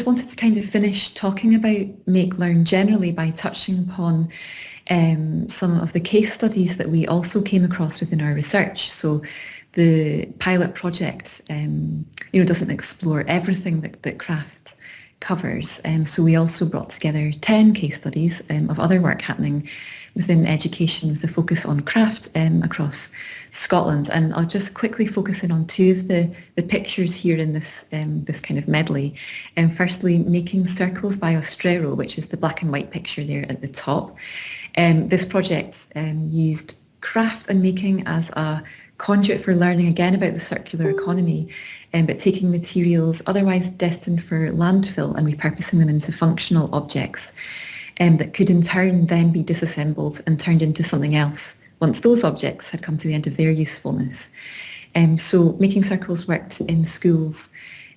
just wanted to kind of finish talking about Make Learn generally by touching upon some of the case studies that we also came across within our research. So the pilot project, doesn't explore everything that craft covers. So we also brought together 10 case studies of other work happening within education with a focus on craft across Scotland. And I'll just quickly focus in on two of the pictures here in this kind of medley. Firstly, Making Circles by Ostrero, which is the black and white picture there at the top. This project used craft and making as a conduit for learning again about the circular economy, but taking materials otherwise destined for landfill and repurposing them into functional objects that could in turn then be disassembled and turned into something else once those objects had come to the end of their usefulness. So Making Circles worked in schools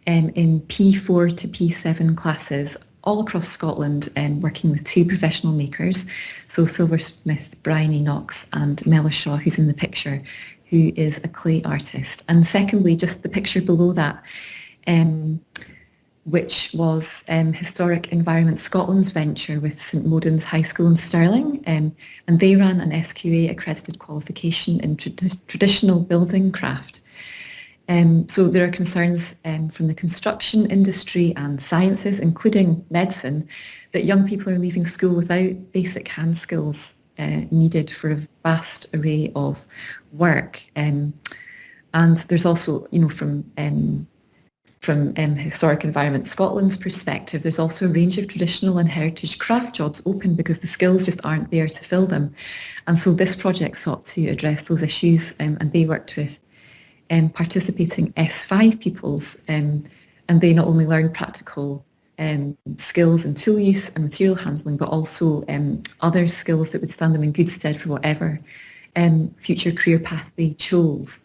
in P4 to P7 classes all across Scotland, working with two professional makers, so silversmith Bryony Knox and Mela Shaw, who's in the picture, who is a clay artist. And secondly, just the picture below that, which was Historic Environment Scotland's venture with St Modens High School in Stirling, and they ran an SQA accredited qualification in traditional building craft. So there are concerns from the construction industry and sciences, including medicine, that young people are leaving school without basic hand skills needed for a vast array of work. And there's also, from Historic Environment Scotland's perspective, there's also a range of traditional and heritage craft jobs open because the skills just aren't there to fill them. And so this project sought to address those issues, and they worked with participating S5 pupils, and they not only learned practical skills in tool use and material handling, but also other skills that would stand them in good stead for whatever future career path they chose.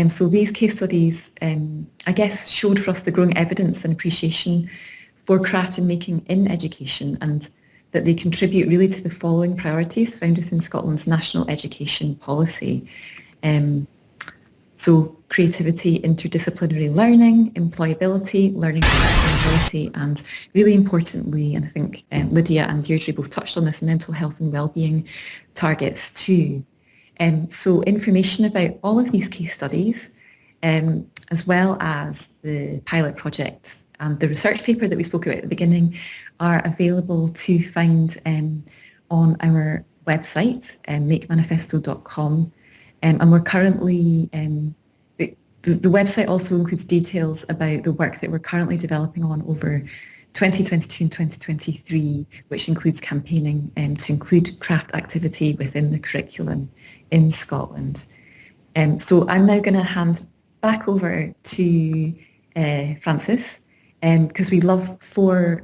So these case studies, I guess, showed for us the growing evidence and appreciation for craft and making in education, and that they contribute really to the following priorities found within Scotland's national education policy. So creativity, interdisciplinary learning, employability, learning for sustainability, and really importantly, and I think Lydia and Deirdre both touched on this, mental health and wellbeing targets too. So information about all of these case studies, as well as the pilot project and the research paper that we spoke about at the beginning, are available to find on our website, makemanifesto.com. And we're currently, the website also includes details about the work that we're currently developing on over 2022 and 2023, which includes campaigning to include craft activity within the curriculum in Scotland. So I'm now going to hand back over to Frances, because we'd love for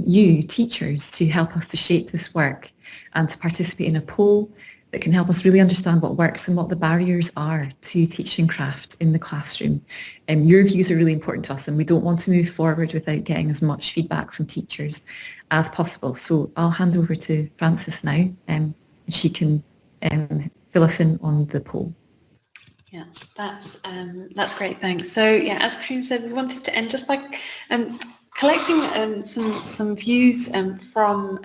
you, teachers, to help us to shape this work and to participate in a poll that can help us really understand what works and what the barriers are to teaching craft in the classroom. Your views are really important to us, and we don't want to move forward without getting as much feedback from teachers as possible. So I'll hand over to Frances now, and she can fill us in on the poll. Yeah, that's great, thanks. So yeah, as Katrina said, we wanted to end just by collecting some views from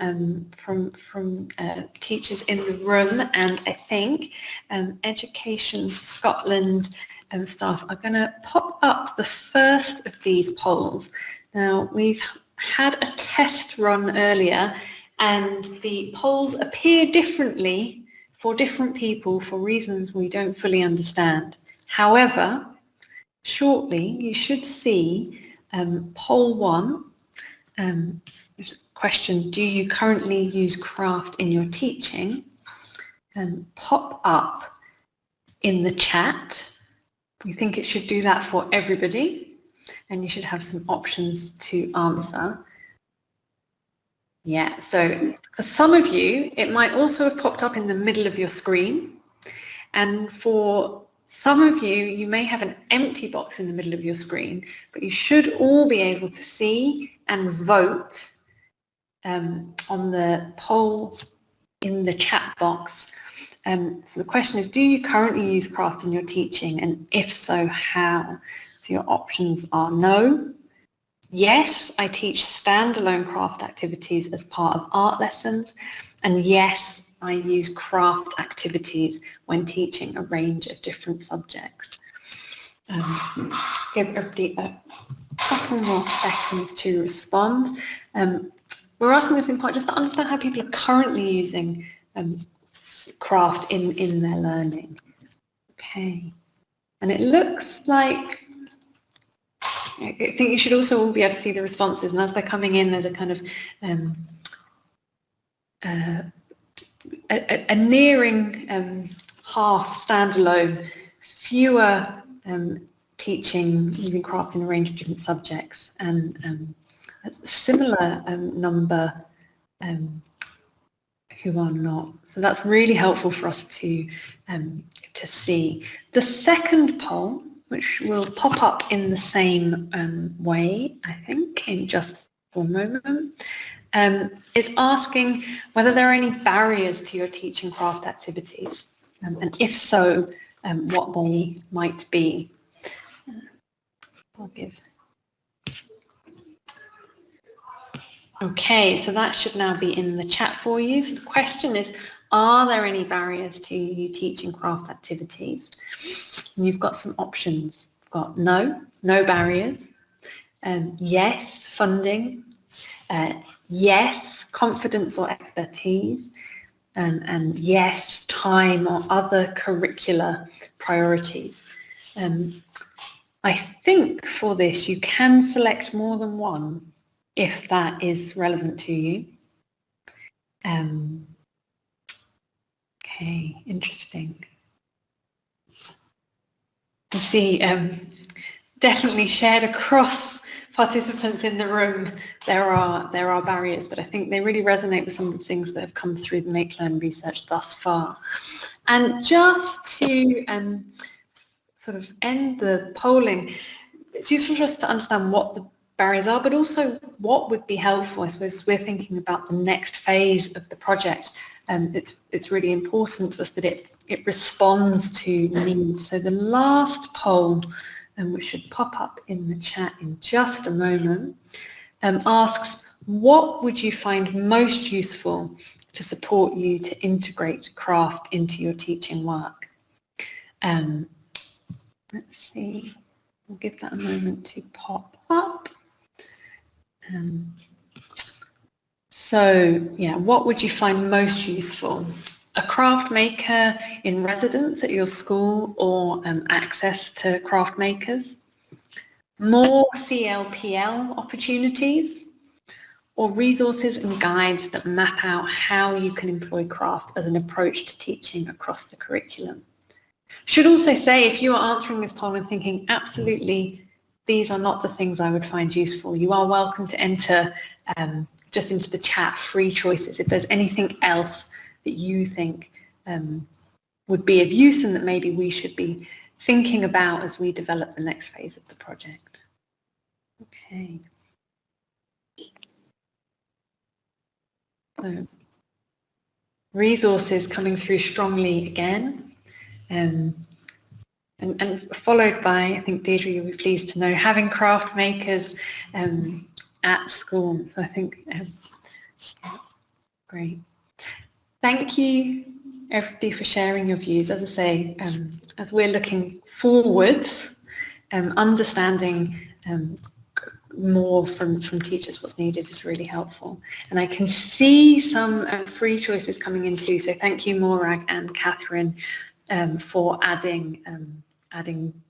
teachers in the room, and I think Education Scotland staff are going to pop up the first of these polls. Now, we've had a test run earlier, and the polls appear differently for different people for reasons we don't fully understand. However, shortly you should see poll 1, question, do you currently use craft in your teaching? Pop up in the chat. We think it should do that for everybody, and you should have some options to answer. Yeah, so for some of you, it might also have popped up in the middle of your screen, and for some of you, you may have an empty box in the middle of your screen, but you should all be able to see and vote on the poll in the chat box. So the question is, do you currently use craft in your teaching, and if so, how? So your options are no, Yes, I teach standalone craft activities as part of art lessons. And yes, I use craft activities when teaching a range of different subjects. Give everybody a couple more seconds to respond. We're asking this in part just to understand how people are currently using craft in their learning. Okay. And it looks like, I think you should also all be able to see the responses, and as they're coming in, there's a kind of a nearing half standalone, fewer teaching using craft in a range of different subjects, and a similar number who are not. So that's really helpful for us to see. The second poll, which will pop up in the same way, I think, in just one moment, is asking whether there are any barriers to your teaching craft activities, and if so, what they might be. I'll give. Okay, so that should now be in the chat for you. So the question is, are there any barriers to you teaching craft activities? And you've got some options. You've got no barriers, yes, funding, yes, confidence or expertise, and yes, time or other curricular priorities. I think for this you can select more than one if that is relevant to you. Okay, interesting. You see, definitely shared across participants in the room, there are barriers, but I think they really resonate with some of the things that have come through the Make Learn research thus far. And just to sort of end the polling, it's useful for us to understand what the barriers are, but also what would be helpful. I suppose we're thinking about the next phase of the project. It's really important to us that it responds to needs. So the last poll, which should pop up in the chat in just a moment, asks, what would you find most useful to support you to integrate craft into your teaching work? Let's see, we'll give that a moment to pop up. So yeah, what would you find most useful? A craft maker in residence at your school, or access to craft makers? More CLPL opportunities? Or resources and guides that map out how you can employ craft as an approach to teaching across the curriculum? Should also say, if you are answering this poll and thinking, absolutely, these are not the things I would find useful, you are welcome to enter just into the chat free choices. If there's anything else that you think would be of use and that maybe we should be thinking about as we develop the next phase of the project. Okay. So, resources coming through strongly again. And followed by, I think Deirdre, you'll be pleased to know, having craft makers at school. So I think, great. Thank you everybody for sharing your views. As I say, as we're looking forward, understanding more from teachers what's needed is really helpful. And I can see some free choices coming in too. So thank you, Morag and Catherine, for adding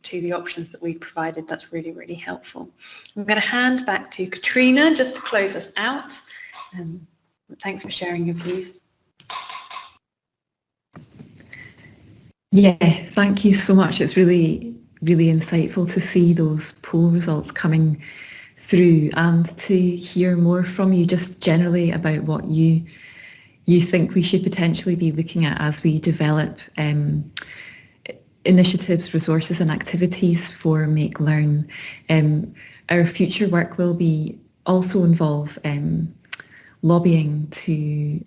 to the options that we provided. That's really, really helpful. I'm going to hand back to Katrina just to close us out. Thanks for sharing your views. Yeah, thank you so much. It's really, really insightful to see those poll results coming through and to hear more from you just generally about what you think we should potentially be looking at as we develop initiatives, resources and activities for Make Learn. Our future work will be also involve lobbying to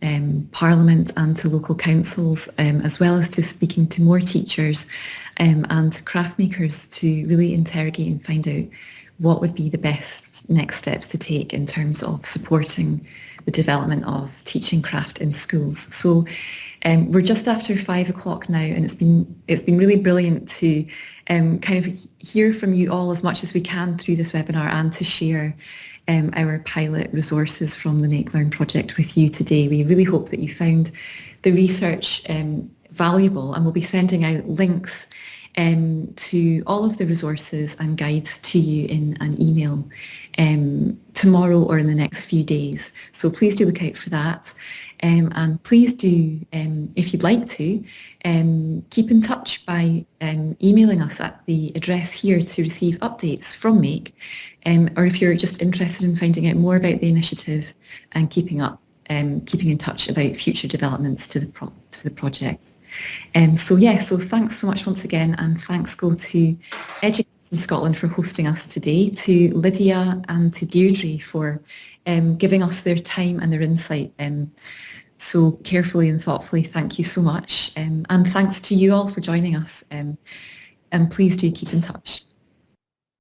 Parliament and to local councils, as well as to speaking to more teachers and craft makers to really interrogate and find out what would be the best next steps to take in terms of supporting the development of teaching craft in schools. So we're just after 5 o'clock now, and it's been really brilliant to kind of hear from you all as much as we can through this webinar, and to share our pilot resources from the Make Learn project with you today. We really hope that you found the research valuable, and we'll be sending out links to all of the resources and guides to you in an email tomorrow or in the next few days. So please do look out for that. And please do, if you'd like to, keep in touch by emailing us at the address here to receive updates from Make, or if you're just interested in finding out more about the initiative and keeping in touch about future developments to the project. So thanks so much once again, and thanks go to Education Scotland for hosting us today, to Lydia and to Deirdre for giving us their time and their insight so carefully and thoughtfully. Thank you so much, and thanks to you all for joining us, and please do keep in touch.